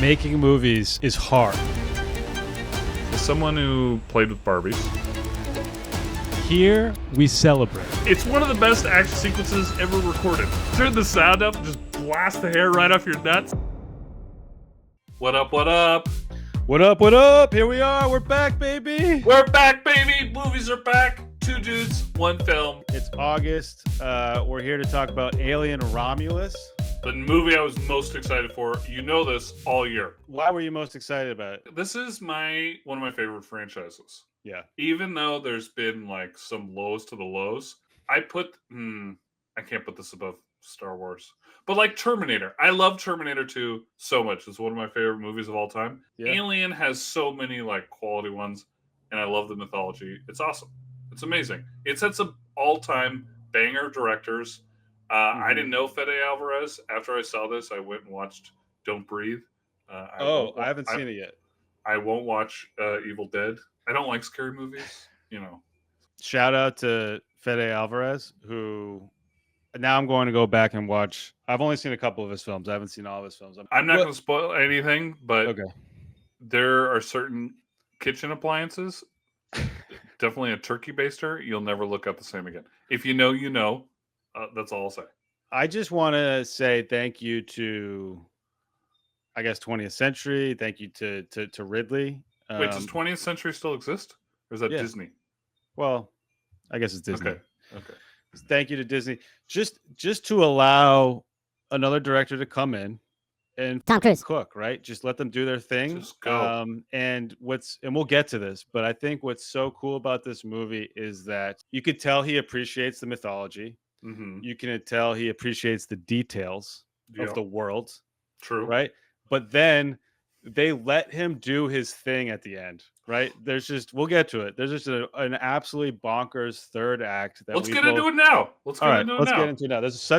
Making movies is hard. As someone who played with Barbies, Here we celebrate. it's one of the best action sequences ever recorded. Turn the sound up and just blast the hair right off your nuts. What up, what up? What up, what up? Here we are. We're back, baby. We're back, baby. Movies are back. 2 dudes, 1 film. It's August. We're here to talk about Alien Romulus. The movie I was most excited for. You know this all year. Why were you most excited about it? This is one of my favorite franchises. Yeah. Even though there's been like some lows to the lows, I can't put this above Star Wars. But like Terminator. I love Terminator 2 so much. It's one of my favorite movies of all time. Yeah. Alien has so many like quality ones, and I love the mythology. It's awesome. It's amazing. It sets up all-time banger directors. I didn't know Fede Alvarez. After I saw this, I went and watched Don't Breathe. I haven't seen it yet. I won't watch Evil Dead. I don't like scary movies, you know. Shout out to Fede Alvarez, who now I'm going to go back and watch. I've only seen a couple of his films. I haven't seen all of his films. I'm not going to spoil anything, but okay. There are certain kitchen appliances, definitely a turkey baster, you'll never look up the same again. If you know, you know. That's all I'll say. I just want to say thank you to, I guess, 20th Century. Thank you to Ridley. Wait, does 20th Century still exist? Or is that Disney? Well, I guess it's Disney. Okay. Thank you to Disney. Just to allow another director to come in and Tom Cruise cook, right? Just let them do their thing. Just go. And we'll get to this, but I think what's so cool about this movie is that you could tell he appreciates the mythology. Mm-hmm. You can tell he appreciates the details of the world. True. Right? But then they let him do his thing at the end, right? We'll get to it. There's just an absolutely bonkers third act. Let's get into it now. Let's get into it now. There's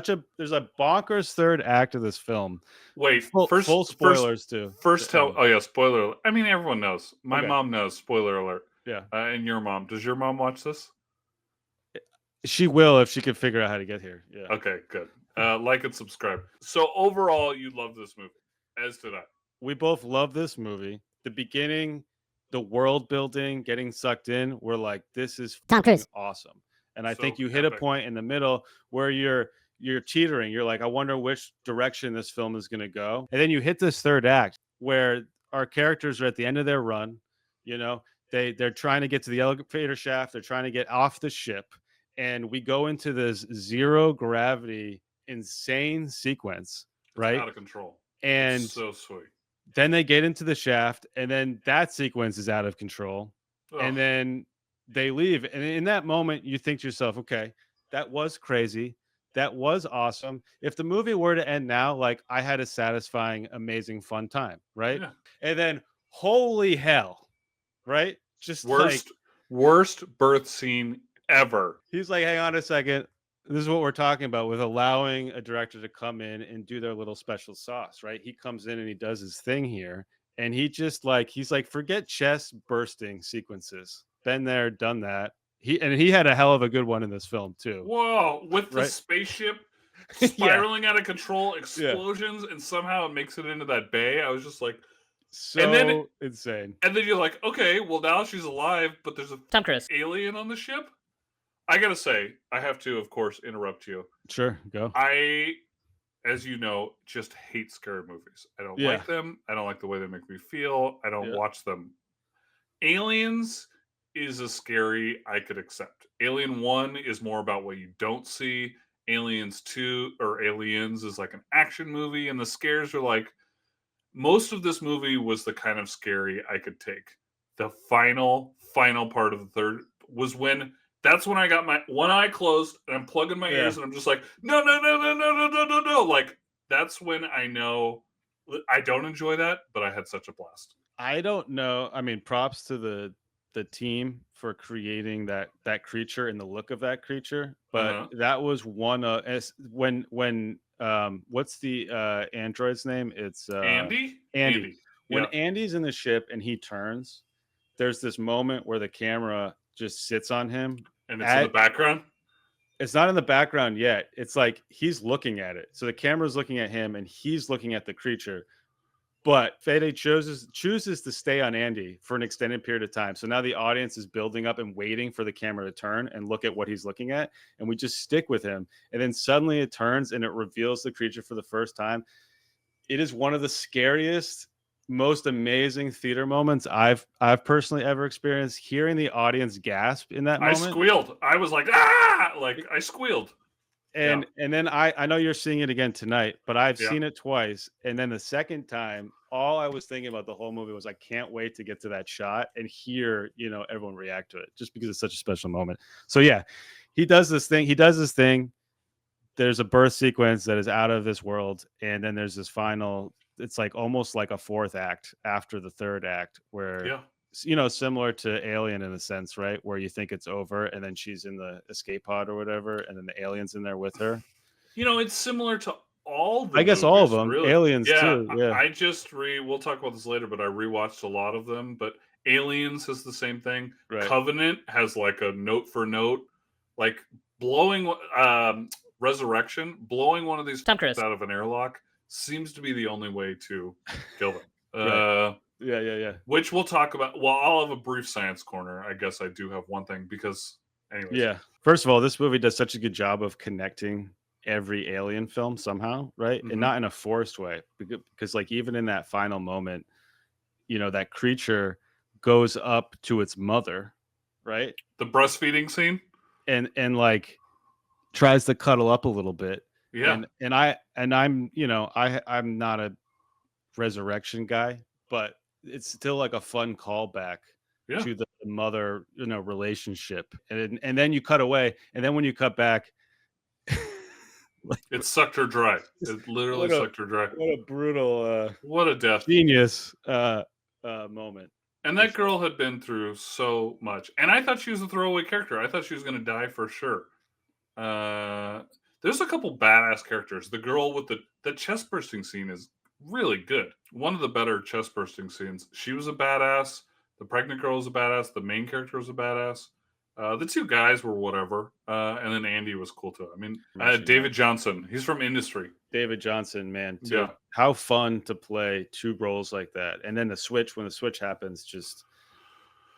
a bonkers third act of this film. Wait, full spoilers too. Spoiler. I mean, everyone knows. My mom knows. Spoiler alert. Yeah. And your mom. Does your mom watch this? She will if she can figure out how to get here. Yeah. Okay, good. Like and subscribe. So overall, you love this movie, as did I. We both love this movie. The beginning, the world building, getting sucked in, we're like, this is Tom Cruise awesome. And I think you hit a point in the middle where you're teetering. You're like, I wonder which direction this film is going to go. And then you hit this third act where our characters are at the end of their run. You know, they're trying to get to the elevator shaft. They're trying to get off the ship. And we go into this zero gravity, insane sequence, right? It's out of control. And it's so sweet. Then they get into the shaft, and then that sequence is out of control. Oh. And then they leave. And in that moment, you think to yourself, okay, that was crazy. That was awesome. If the movie were to end now, like, I had a satisfying, amazing, fun time, right? Yeah. And then, holy hell, right? Just worst birth scene ever. He's like, hang on a second. This is what we're talking about with allowing a director to come in and do their little special sauce, right? He comes in and he does his thing here. And he's like, forget chest bursting sequences. Been there, done that. He had a hell of a good one in this film too. Whoa, with the spaceship spiraling out of control, explosions, and somehow it makes it into that bay. I was just like, insane. And then you're like, okay, well now she's alive, but there's a Tom Cruise alien on the ship. I gotta say, I have to, of course, interrupt you. Sure, go. I, as you know, just hate scary movies. I don't like them. I don't like the way they make me feel. I don't watch them. Aliens is a scary I could accept. Alien 1 is more about what you don't see. Aliens 2, or Aliens, is like an action movie, and the scares are like, most of this movie was the kind of scary I could take. The final part of the third was when... That's when I got my one eye closed and I'm plugging my ears and I'm just like, no. Like, that's when I know I don't enjoy that, but I had such a blast. I don't know. I mean, props to the team for creating that creature and the look of that creature. But that was one of when what's the android's name? It's Andy. When Andy's in the ship and he turns, there's this moment where the camera just sits on him. And it's in the background? It's not in the background yet. It's like he's looking at it. So the camera's looking at him and he's looking at the creature. But Fede chooses to stay on Andy for an extended period of time. So now the audience is building up and waiting for the camera to turn and look at what he's looking at. And we just stick with him. And then suddenly it turns and it reveals the creature for the first time. It is one of the scariest, most amazing theater moments I've personally ever experienced. Hearing the audience gasp in that moment. I squealed. I was like, ah! Like, I squealed. And then I know you're seeing it again tonight, but I've seen it twice. And then the second time, all I was thinking about the whole movie was I can't wait to get to that shot and hear, everyone react to it just because it's such a special moment. So yeah, he does this thing. There's a birth sequence that is out of this world. And then there's this final, it's like almost like a fourth act after the third act where, similar to Alien in a sense, right? Where you think it's over and then she's in the escape pod or whatever. And then the alien's in there with her. It's similar to all the I guess movies, all of them. really. Aliens too. Yeah. I just we'll talk about this later, but I rewatched a lot of them. But Aliens has the same thing. Right. Covenant has like a note for note, like blowing Resurrection, blowing one of these out of an airlock seems to be the only way to kill them. Yeah. Which we'll talk about. Well, I'll have a brief science corner. I guess I do have one thing because, anyways. Yeah. First of all, this movie does such a good job of connecting every Alien film somehow, right? Mm-hmm. And not in a forced way, because like even in that final moment, that creature goes up to its mother, right? The breastfeeding scene, and like tries to cuddle up a little bit. Yeah. I'm I'm not a resurrection guy, but it's still like a fun callback to the mother, relationship. And then you cut away, and then when you cut back, it sucked her dry. It literally sucked her dry. What a brutal, what a death, genius moment. And that girl had been through so much, and I thought she was a throwaway character. I thought she was going to die for sure. There's a couple badass characters. The girl with the chest bursting scene is really good. One of the better chest bursting scenes. She was a badass. The pregnant girl was a badass. The main character was a badass. The two guys were whatever. And then Andy was cool too. I mean, David Johnson. He's from Industry. David Johnson, man. Too. Yeah. How fun to play two roles like that. And then when the switch happens, just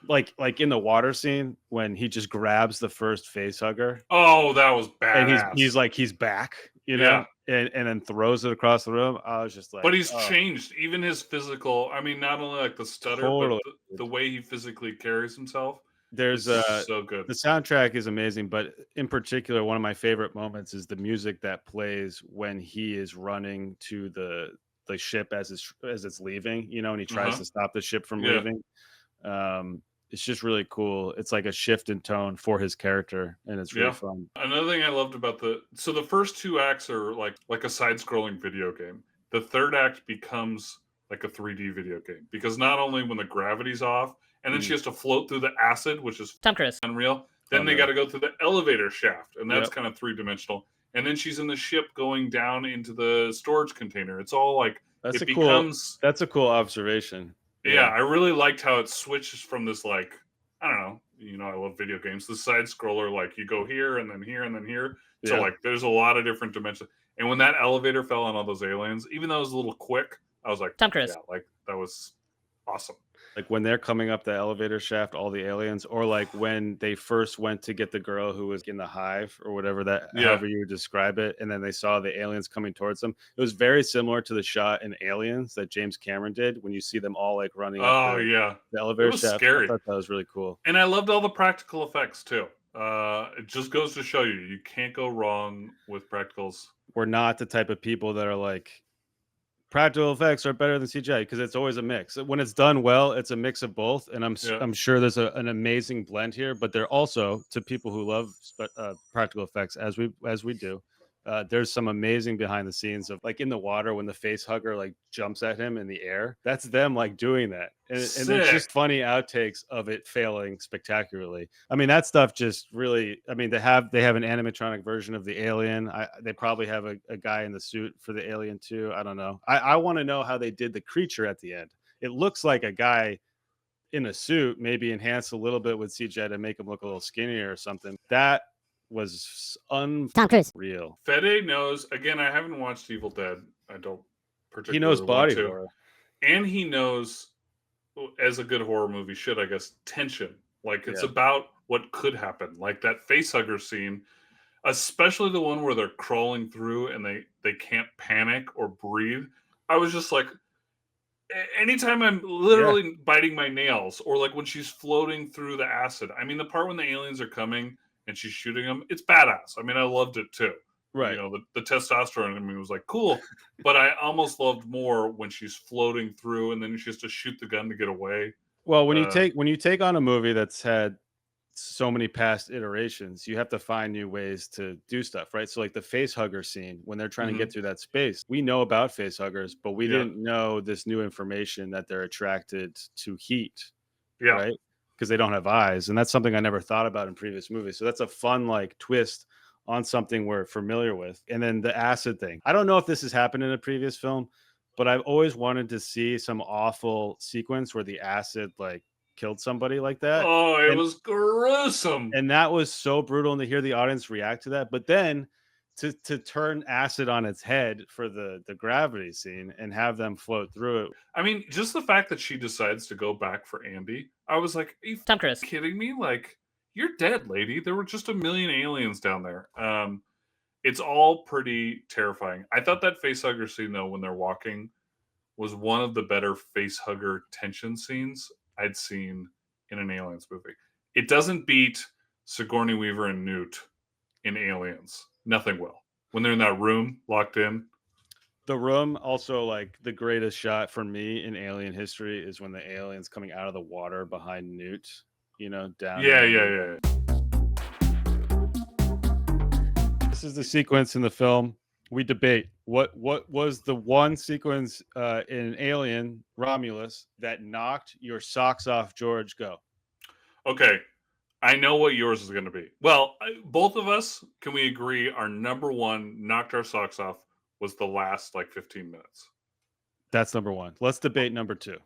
like in the water scene when he just grabs the first face hugger. Oh, that was badass. And he's back, and then throws it across the room. I was just like, but he's changed. Even his physical, I mean, not only like the stutter, but the way he physically carries himself. There's so good. The soundtrack is amazing, but in particular, one of my favorite moments is the music that plays when he is running to the ship as it's leaving, and he tries to stop the ship from leaving. It's just really cool. It's like a shift in tone for his character, and it's really fun. Another thing I loved about the first two acts are like a side-scrolling video game. The third act becomes like a 3D video game because not only when the gravity's off, and then she has to float through the acid, which is unreal. Then they got to go through the elevator shaft, and that's kind of three-dimensional. And then she's in the ship going down into the storage container. It's all like that's a cool observation. Yeah, I really liked how it switches from this like, I don't know, I love video games. The side scroller, like you go here and then here and then here. So like there's a lot of different dimensions. And when that elevator fell on all those aliens, even though it was a little quick, I was like, yeah, like that was awesome. Like when they're coming up the elevator shaft, all the aliens, or like when they first went to get the girl who was in the hive or whatever however you would describe it, and then they saw the aliens coming towards them. It was very similar to the shot in Aliens that James Cameron did when you see them all like running up the elevator shaft. Scary. I thought that was really cool. And I loved all the practical effects too. It just goes to show you can't go wrong with practicals. We're not the type of people that are like, practical effects are better than CGI, because it's always a mix. When it's done well, it's a mix of both, and I'm sure there's an amazing blend here. But they're also, to people who love practical effects, as we do, there's some amazing behind the scenes of like in the water when the face hugger like jumps at him in the air. That's them like doing that, and there's just funny outtakes of it failing spectacularly. I mean, that stuff just really. I mean, they have an animatronic version of the alien. They probably have a guy in the suit for the alien too. I don't know. I want to know how they did the creature at the end. It looks like a guy in a suit, maybe enhanced a little bit with CGI to make him look a little skinnier or something. That was Tom Cruise. unreal. Fede knows. Again, I haven't watched Evil Dead. I don't He knows particularly want body to. horror. And he knows, as a good horror movie should, I guess, tension. Like, it's Yeah. about what could happen. Like that facehugger scene, especially the one where they're crawling through and they can't panic or breathe. I was just like, anytime I'm literally biting my nails, or like when she's floating through the acid. I mean, the part when the aliens are coming and she's shooting them, it's badass. I mean, I loved it too. Right. You know, the testosterone in me was like, cool. But I almost loved more when she's floating through and then she has to shoot the gun to get away. Well, when you take on a movie that's had so many past iterations, you have to find new ways to do stuff, right? So like the face hugger scene, when they're trying to get through that space, we know about face huggers, but we didn't know this new information that they're attracted to heat, right? Because they don't have eyes. And that's something I never thought about in previous movies. So that's a fun like twist on something we're familiar with. And then the acid thing, I don't know if this has happened in a previous film, but I've always wanted to see some awful sequence where the acid like killed somebody like that. Oh, it was gruesome. And that was so brutal, and to hear the audience react to that. But then to turn acid on its head for the gravity scene and have them float through it. I mean, just the fact that she decides to go back for Andy, I was like, are you Tom Cruise. kidding me? Like, you're dead, lady. There were just a million aliens down there. It's all pretty terrifying. I thought that facehugger scene, though, when they're walking, was one of the better facehugger tension scenes I'd seen in an Aliens movie. It doesn't beat Sigourney Weaver and Newt in Aliens. Nothing will. When they're in that room, locked in. The room, also, like, the greatest shot for me in alien history is when the alien's coming out of the water behind Newt, you know, down. Yeah. This is the sequence in the film we debate. What was the one sequence in Alien Romulus that knocked your socks off, George? Go. Okay. I know what yours is going to be. Well, both of us, can we agree, our number one knocked our socks off was the last, like, 15 minutes. That's number one. Let's debate number two.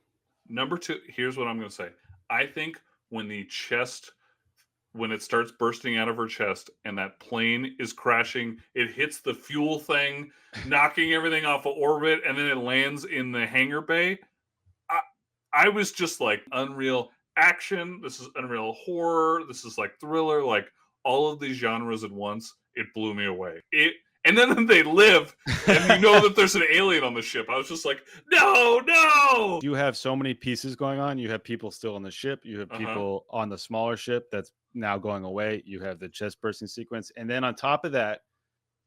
Number two, here's what I'm going to say. I think when it starts bursting out of her chest and that plane is crashing, it hits the fuel thing, knocking everything off of orbit, and then it lands in the hangar bay. I was just like, unreal action. This is unreal horror. This is like thriller, like all of these genres at once. It blew me away. And then they live, and you know that there's an alien on the ship. I was just like, no! You have so many pieces going on. You have people still on the ship. You have people on the smaller ship that's now going away. You have the chest bursting sequence. And then on top of that,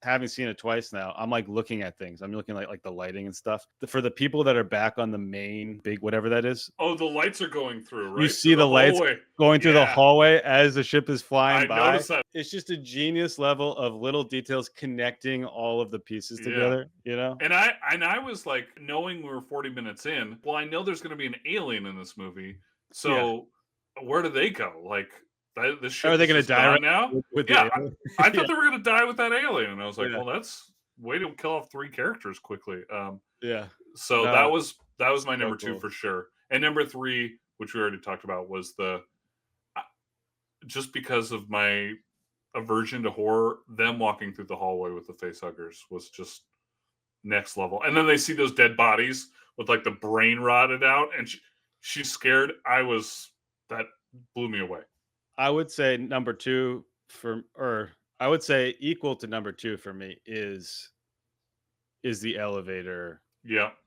having seen it twice now, I'm like looking at things. I'm looking like the lighting and stuff. For the people that are back on the main big whatever that is. Oh, the lights are going through, right? You see the lights going through the hallway as the ship is flying by. I noticed that. It's just a genius level of little details connecting all of the pieces together, you know? And I was like, knowing we were 40 minutes in, well, I know there's going to be an alien in this movie. So where do they go? Like, this ship are they going to die right now? With I thought they were going to die with that alien. And I was like, well, that's way to kill off 3 characters quickly. So that was my number 2 for sure. And number 3, which we already talked about, was just because of my aversion to horror, them walking through the hallway with the facehuggers was just next level. And then they see those dead bodies with like the brain rotted out, and she's scared. That blew me away. I would say number 2 I would say equal to number 2 for me is the elevator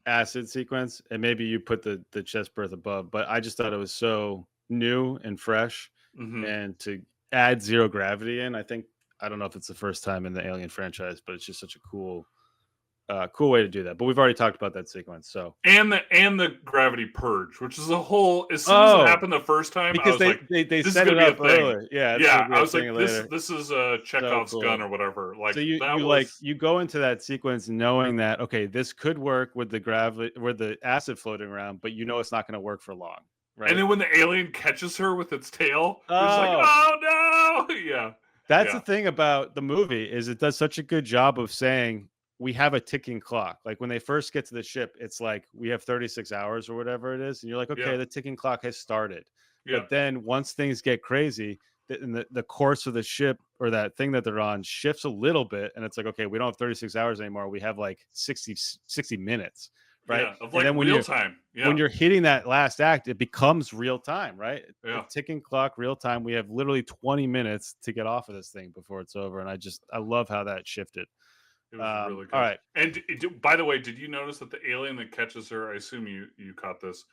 acid sequence. And maybe you put the chest birth above, but I just thought it was so new and fresh. And to add zero gravity in, I don't know if it's the first time in the Alien franchise, but it's just such a cool way to do that. But we've already talked about that sequence. So and the gravity purge, which is a whole, as soon as it happened the first time, because I was they set it up early. I was like, this is a Chekhov's gun or whatever. Like, so you go into that sequence knowing that, okay, this could work with the gravity, with the acid floating around, but you know it's not going to work for long. Right. And then when the alien catches her with its tail, it's like, oh no! Yeah. That's the thing about the movie, is it does such a good job of saying we have a ticking clock. Like when they first get to the ship, it's like we have 36 hours or whatever it is. And you're like, okay, the ticking clock has started. But then once things get crazy, the course of the ship or that thing that they're on shifts a little bit, and it's like, okay, we don't have 36 hours anymore. We have like 60 minutes, right? Yeah, of And like then real time. when Yeah, you're hitting that last act, it becomes real time, right? A yeah. ticking clock, real time. We have literally 20 minutes to get off of this thing before it's over, and I love how that shifted. It was really All good. right. And by the way, did you notice that the alien that catches her? I assume you caught this.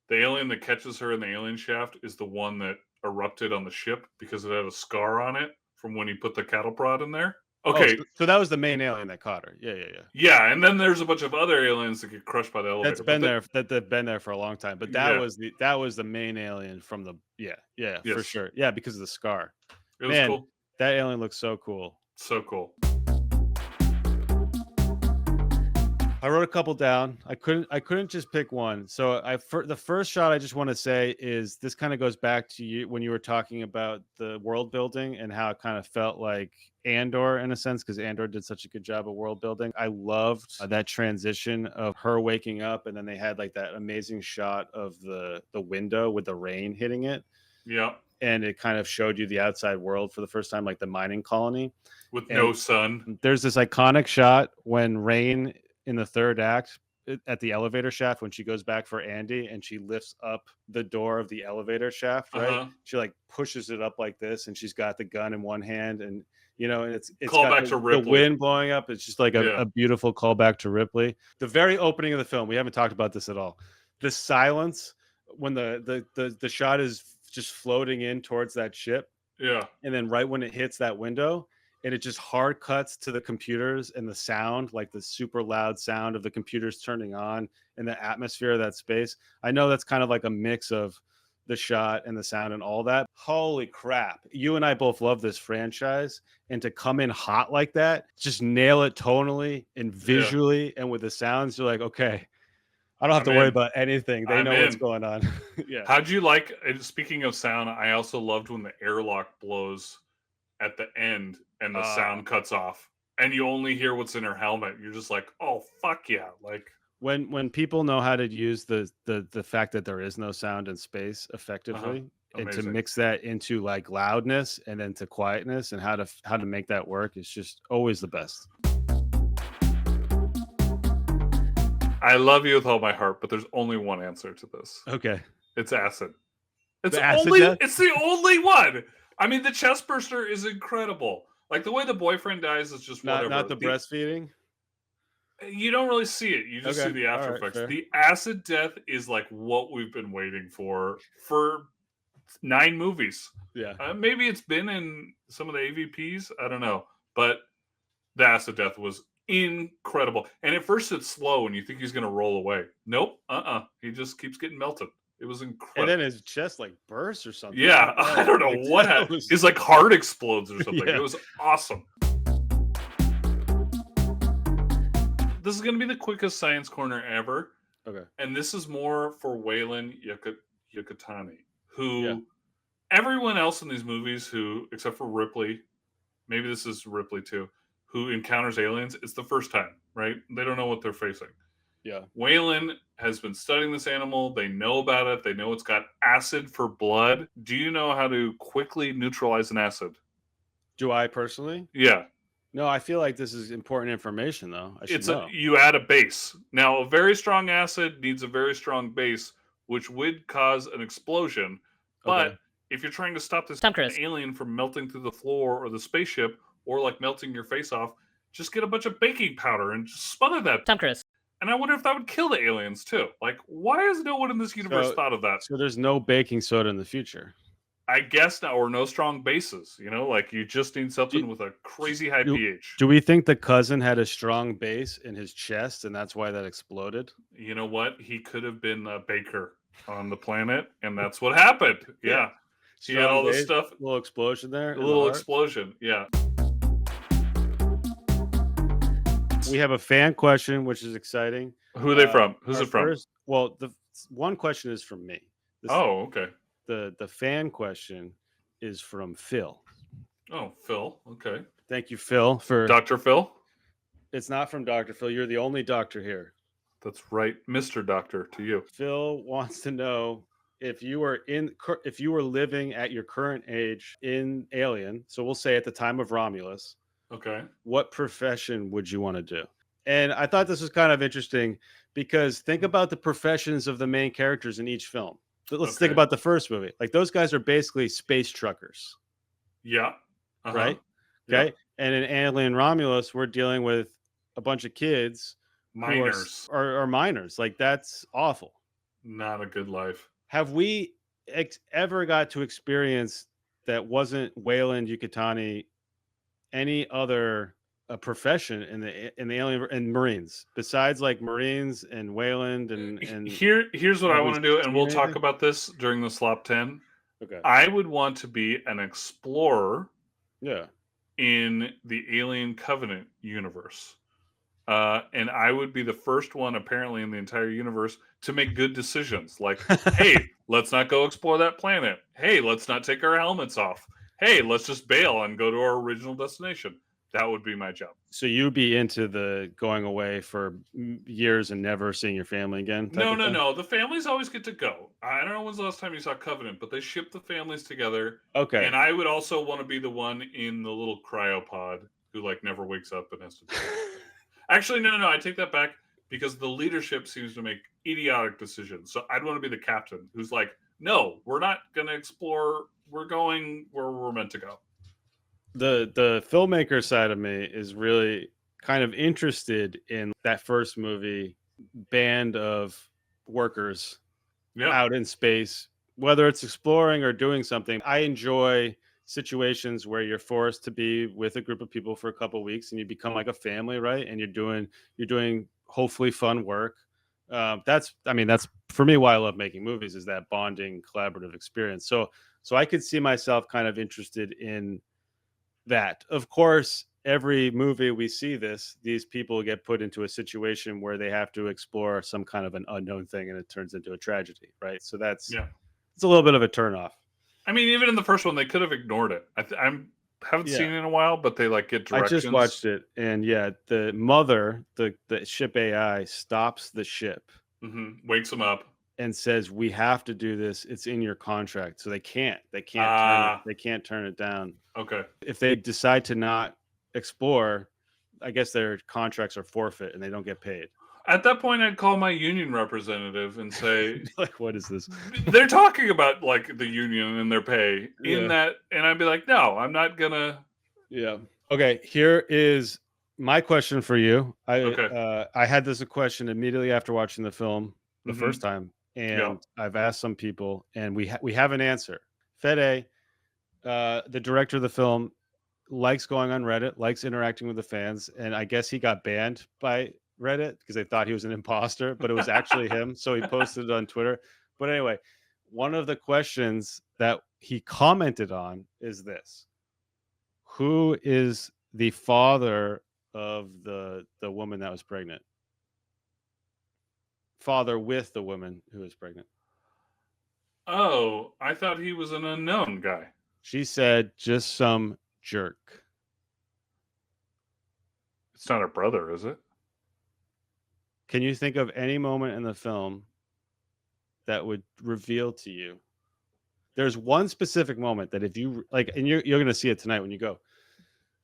The alien that catches her in the alien shaft is the one that erupted on the ship because it had a scar on it from when he put the cattle prod in there. Oh, Okay, so that was the main alien that caught her. Yeah, yeah, yeah. yeah, and then there's a bunch of other aliens that get crushed by the That's elevator. been there. They've been there for a long time. But Yeah, that was the main alien from the yeah for yes, sure. Yeah, because of the scar. it was Man, cool. that alien looks so cool. So cool. I wrote a couple down. I couldn't just pick one. So the first shot I just want to say is this kind of goes back to you when you were talking about the world building and how it kind of felt like Andor in a sense, because Andor did such a good job of world building. I loved that transition of her waking up, and then they had like that amazing shot of the window with the rain hitting it. Yeah, And it kind of showed you the outside world for the first time, like the mining colony. with And no sun. there's this iconic shot when Rain in the third act at the elevator shaft when she goes back for Andy and she lifts up the door of the elevator shaft, right? Uh-huh. She like pushes it up like this, and she's got the gun in one hand, and and it's Call got back to the Ripley. wind blowing up. It's just like Yeah. a beautiful callback to Ripley. The very opening of the film, we haven't talked about this at all. The silence when the shot is just floating in towards that ship. Yeah. And then right when it hits that window, and it just hard cuts to the computers and the sound, like the super loud sound of the computers turning on and the atmosphere of that space. I know that's kind of like a mix of the shot and the sound and all that. Holy crap. You and I both love this franchise. And to come in hot like that, just nail it tonally and visually and with the sounds, you're like, okay, I don't have to worry about anything. They know what's going on. Yeah. How'd you like, speaking of sound, I also loved when the airlock blows at the end and the sound cuts off and you only hear what's in her helmet. You're just like, oh, fuck yeah. Like when people know how to use the fact that there is no sound in space effectively and to mix that into like loudness and then to quietness and how to make that work, it's just always the best. I love you with all my heart, but there's only one answer to this. Okay. It's acid. It's It's the only one. I mean, the chest burster is incredible. Like the way the boyfriend dies is just whatever. Not the breastfeeding. You don't really see it. You just see the after effects. Fair. The acid death is like what we've been waiting for 9 movies. Yeah. Maybe it's been in some of the AVPs. I don't know. But the acid death was incredible. And at first it's slow and you think he's going to roll away. Nope. He just keeps getting melted. It was incredible. And then his chest like bursts or something. Yeah. I don't know what happened. His like heart explodes or something. It was awesome. This is going to be the quickest science corner ever. Okay. And this is more for Weyland Yukutani, who everyone else in these movies who, except for Ripley, maybe this is Ripley too, who encounters aliens, it's the first time, right? They don't know what they're facing. Yeah. Weyland has been studying this animal. They know about it. They know it's got acid for blood. Do you know how to quickly neutralize an acid? Do I personally? Yeah. No, I feel like this is important information, though. I should know. You add a base. Now, a very strong acid needs a very strong base, which would cause an explosion. But if you're trying to stop this alien from melting through the floor or the spaceship, or like melting your face off, just get a bunch of baking powder and just smother that. Tom Cruise. And I wonder if that would kill the aliens too. Like, why has no one in this universe thought of that? So there's no baking soda in the future. I guess not, or no strong bases. You know, like you just need something with a crazy high pH. Do we think the cousin had a strong base in his chest, and that's why that exploded? You know what? He could have been a baker on the planet, and that's what happened. Yeah. He had all this stuff. A little explosion there. A little explosion. Yeah. We have a fan question, which is exciting. Who are they from? Who's it from? Well, the one question is from me. Okay. The fan question is from Phil. Oh, Phil. Okay. Thank you, Phil, for Dr. Phil. It's not from Dr. Phil. You're the only doctor here. That's right, Mr. Doctor, to you. Phil wants to know if you were living at your current age in Alien, so we'll say at the time of Romulus, okay, what profession would you want to do? And I thought this was kind of interesting because think about the professions of the main characters in each film. But let's think okay, about the first movie. Like those guys are basically space truckers, yeah, uh-huh, right? yep, Okay. And in Alien Romulus, we're dealing with a bunch of kids who miners, are minors. Like that's awful. not a good life. Have we ever got to experience that wasn't Wayland Yukatani any other profession in the alien and Marines besides like Marines and Wayland and Here's what I have we want to do, and seen we'll talk anything? about this during the Slop 10. Okay. I would want to be an explorer Yeah. in the Alien Covenant universe. And I would be the first one, apparently, in the entire universe to make good decisions. Like, hey, let's not go explore that planet. Hey, let's not take our helmets off. Hey, let's just bail and go to our original destination. That would be my job. So you'd be into the going away for years and never seeing your family again type No, of no, thing? no. The families always get to go. I don't know when's the last time you saw Covenant, but they ship the families together. Okay. And I would also want to be the one in the little cryopod who like never wakes up and has to. Actually, no. I take that back because the leadership seems to make idiotic decisions. So I'd want to be the captain who's like, no, we're not going to explore. We're going where we're meant to go. The filmmaker side of me is really kind of interested in that first movie band of workers out in space, whether it's exploring or doing something. I enjoy situations where you're forced to be with a group of people for a couple of weeks and you become like a family, right? And you're doing hopefully fun work. That's for me why I love making movies is that bonding collaborative experience. So I could see myself kind of interested in that. Of course, every movie we see these people get put into a situation where they have to explore some kind of an unknown thing and it turns into a tragedy, right? So it's a little bit of a turnoff. I mean, even in the first one, they could have ignored it. I haven't seen it in a while, but they like get directions. I just watched it, and yeah, the mother, the ship AI, stops the ship, wakes them up, and says, "We have to do this. It's in your contract." So they can't turn it down. Okay. If they decide to not explore, I guess their contracts are forfeit and they don't get paid. At that point, I'd call my union representative and say, like, what is this? They're talking about like the union and their pay in that. And I'd be like, no, I'm not gonna. Yeah. Okay. Here is my question for you. I had this a question immediately after watching the film the first time. And I've asked some people and we have an answer. Fede, the director of the film, likes going on Reddit, likes interacting with the fans. And I guess he got banned by Reddit because they thought he was an imposter, but it was actually him. So he posted it on Twitter. But anyway, one of the questions that he commented on is this: who is the father of the woman that was pregnant? Father with the woman who was pregnant. Oh, I thought he was an unknown guy. She said, just some jerk. It's not her brother, is it? Can you think of any moment in the film that would reveal to you? There's one specific moment that if you like, and you're going to see it tonight when you go.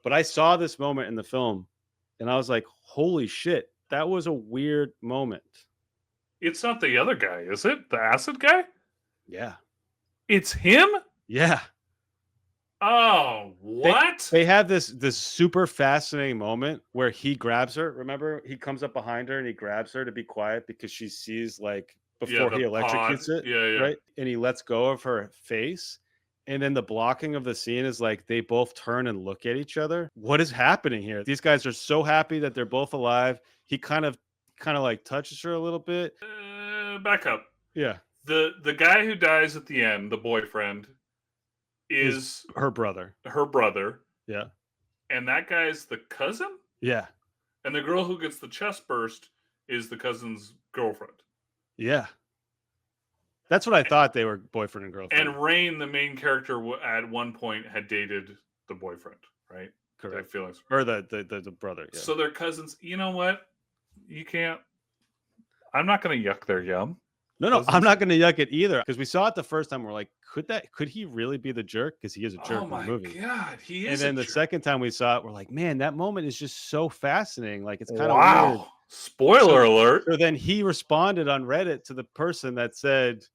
But I saw this moment in the film and I was like, holy shit, that was a weird moment. It's not the other guy, is it? The acid guy? Yeah. It's him? Yeah. Oh, what? They have this super fascinating moment where he grabs her. Remember, he comes up behind her and he grabs her to be quiet because she sees like before he electrocutes it. Yeah. Right. And he lets go of her face. And then the blocking of the scene is like they both turn and look at each other. What is happening here? These guys are so happy that they're both alive. He kind of like touches her a little bit. Back up. Yeah. The guy who dies at the end, the boyfriend, is her brother. Her brother. Yeah. And that guy's the cousin? Yeah. And the girl who gets the chest burst is the cousin's girlfriend. Yeah. That's what I thought they were boyfriend and girlfriend. And Rain, the main character, at one point had dated the boyfriend, right? Correct. Feelings. Or the brother. Yeah. So they're cousins. You know what? You can't. I'm not going to yuck their yum. No, I'm not going to yuck it either, because we saw it the first time. We're like, could he really be the jerk? Because he is a jerk Oh in the my movie. God, he is. And then the second time we saw it, we're like, man, that moment is just so fascinating. Like, it's kind of weird. Wow. Spoiler alert. So then he responded on Reddit to the person that said,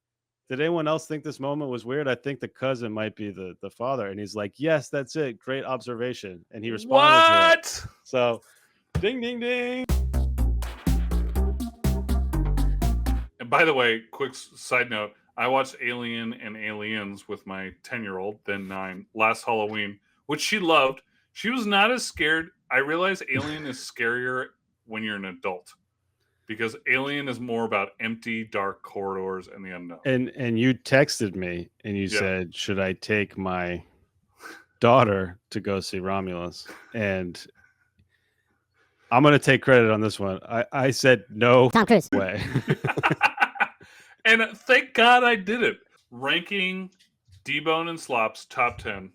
did anyone else think this moment was weird? I think the cousin might be the father. And he's like, yes, that's it. Great observation. And he responded to it. So ding, ding, ding. And by the way, quick side note, I watched Alien and Aliens with my 10-year-old, then 9, last Halloween, which she loved. She was not as scared. I realize Alien is scarier when you're an adult, because Alien is more about empty, dark corridors and the unknown. And you texted me and you said, should I take my daughter to go see Romulus? And I'm going to take credit on this one. I said no way. And thank God I did it. Ranking D-Bone and Slop's top 10,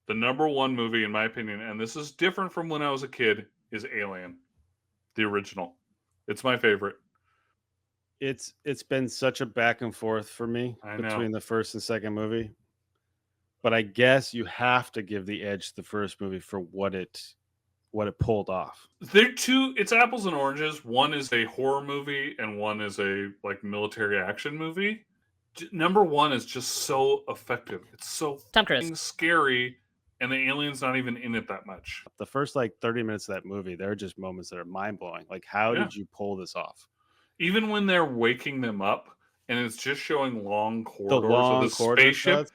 the number one movie, in my opinion, and this is different from when I was a kid, is Alien, the original. It's my favorite. It's been such a back and forth for me between the first and second movie. But I guess you have to give the edge to the first movie for what it pulled off. They're two, it's apples and oranges. One is a horror movie and one is a like military action movie. Number one is just so effective. It's so scary, and the alien's not even in it that much. The first like 30 minutes of that movie, there are just moments that are mind-blowing. Like, how did you pull this off? Even when they're waking them up and it's just showing long corridors of the spaceship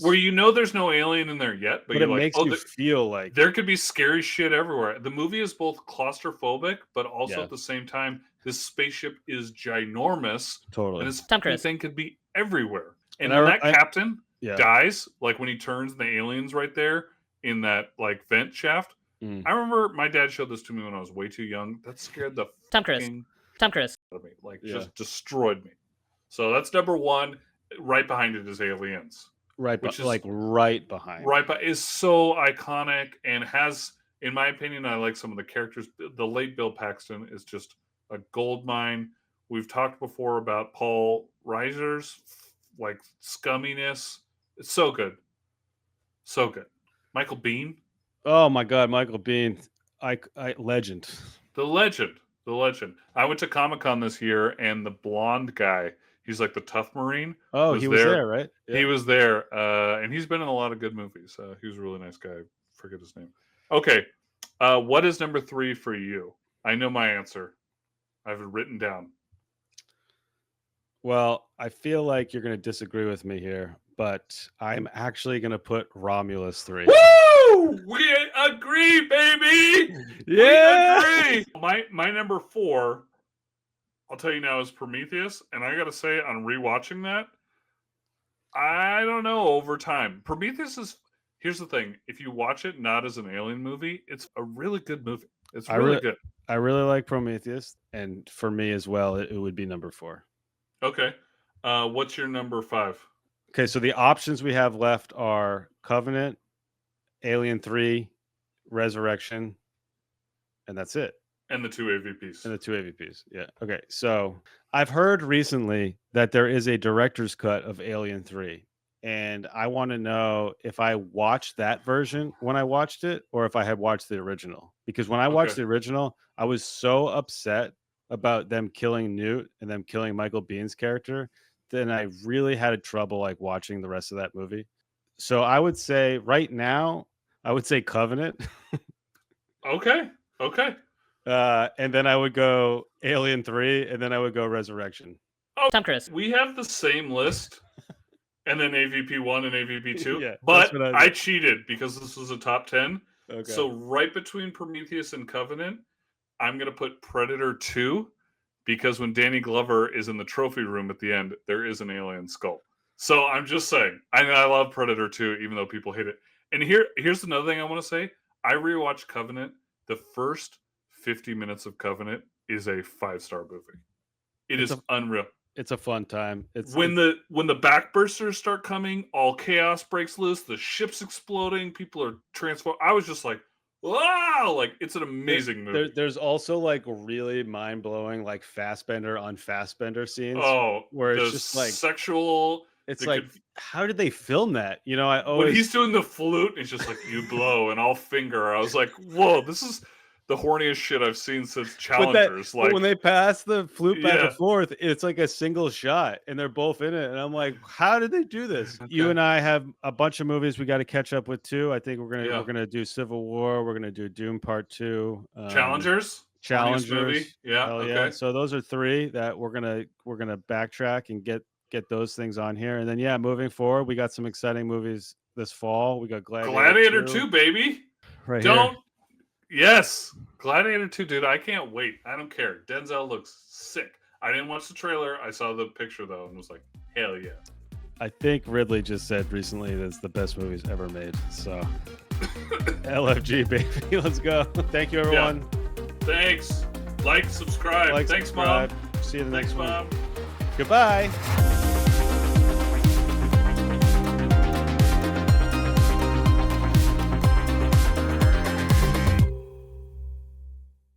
where you know there's no alien in there yet, but it makes you feel like there could be scary shit everywhere. The movie is both claustrophobic, but also at the same time, this spaceship is ginormous. Totally. And this thing could be everywhere. And when that captain dies, like when he turns and the alien's right there in that like vent shaft. I remember my dad showed this to me when I was way too young. That scared the Tom Cruise out of me. Like just destroyed me. So that's number one. Right behind it is Aliens. Right behind. Is so iconic and has, in my opinion, I like some of the characters. The late Bill Paxton is just a gold mine. We've talked before about Paul Reiser's like scumminess. It's so good. So good. Michael Biehn. Oh my God, Michael Biehn. Legend. The legend. I went to Comic-Con this year and the blonde guy, he's like the tough Marine. Oh, he was there, right? Yeah. He was there. And he's been in a lot of good movies. He was a really nice guy. I forget his name. Okay. What is number 3 for you? I know my answer. I have it written down. Well, I feel like you're going to disagree with me here, but I'm actually going to put Romulus 3. Woo! We agree, baby! Yeah! We agree! My number 4, I'll tell you now, is Prometheus, and I gotta say, on rewatching that, I don't know, over time. Prometheus is, here's the thing, if you watch it not as an alien movie, it's a really good movie. It's really good. I really like Prometheus, and for me as well, it would be number 4. Okay. What's your number 5? Okay, so the options we have left are Covenant, Alien 3, Resurrection, and that's it. And the 2 AVPs. Yeah. Okay. So I've heard recently that there is a director's cut of Alien 3. And I want to know if I watched that version when I watched it or if I had watched the original. Because when I watched the original, I was so upset about them killing Newt and them killing Michael Bihn's character. Then I really had trouble like watching the rest of that movie. So I would say right now, I would say Covenant. Okay. And then I would go Alien 3, and then I would go Resurrection. Oh, Tom Cruise. We have the same list, and then AVP 1 and AVP 2. But I cheated because this was a top 10. Okay. So right between Prometheus and Covenant, I'm going to put Predator 2, because when Danny Glover is in the trophy room at the end, there is an alien skull. So I'm just saying, I love Predator 2, even though people hate it. And here's another thing I want to say. I rewatched Covenant. The first 50 minutes of Covenant is a 5-star movie. It's unreal. It's a fun time. When the backbursters start coming, all chaos breaks loose, the ship's exploding, people are transformed. I was just like, wow, like it's an amazing movie. There's also like really mind blowing like Fassbender on Fassbender scenes Oh, where it's the just like sexual. it's The like how did they film that? You know, I when always he's doing the flute, it's just like you blow and I'll finger. I was like, whoa, this is the horniest shit I've seen since Challengers. but when Like, they pass the flute back and yeah, forth, it's like a single shot and they're both in it. And I'm like, how did they do this? You okay, and I have a bunch of movies we got to catch up with too. I think we're yeah. gonna do Civil War, we're gonna do Doom Part 2, Challengers, horniest movie. Challengers. Yeah, Hell yeah. okay. So those are three that we're gonna backtrack and get those things on here. And then yeah, moving forward, we got some exciting movies this fall. We got Gladiator 2 2, baby. right here. Don't. Yes, Gladiator 2, dude. I can't wait. I don't care. Denzel looks sick. I didn't watch the trailer. I saw the picture though and was like, hell yeah. I think Ridley just said recently that it's the best movies ever made. So LFG baby, let's go. Thank you everyone. Yeah. Thanks. Like, subscribe. Thanks, subscribe. Mom. See you in the Thanks, next one. Mom. Goodbye.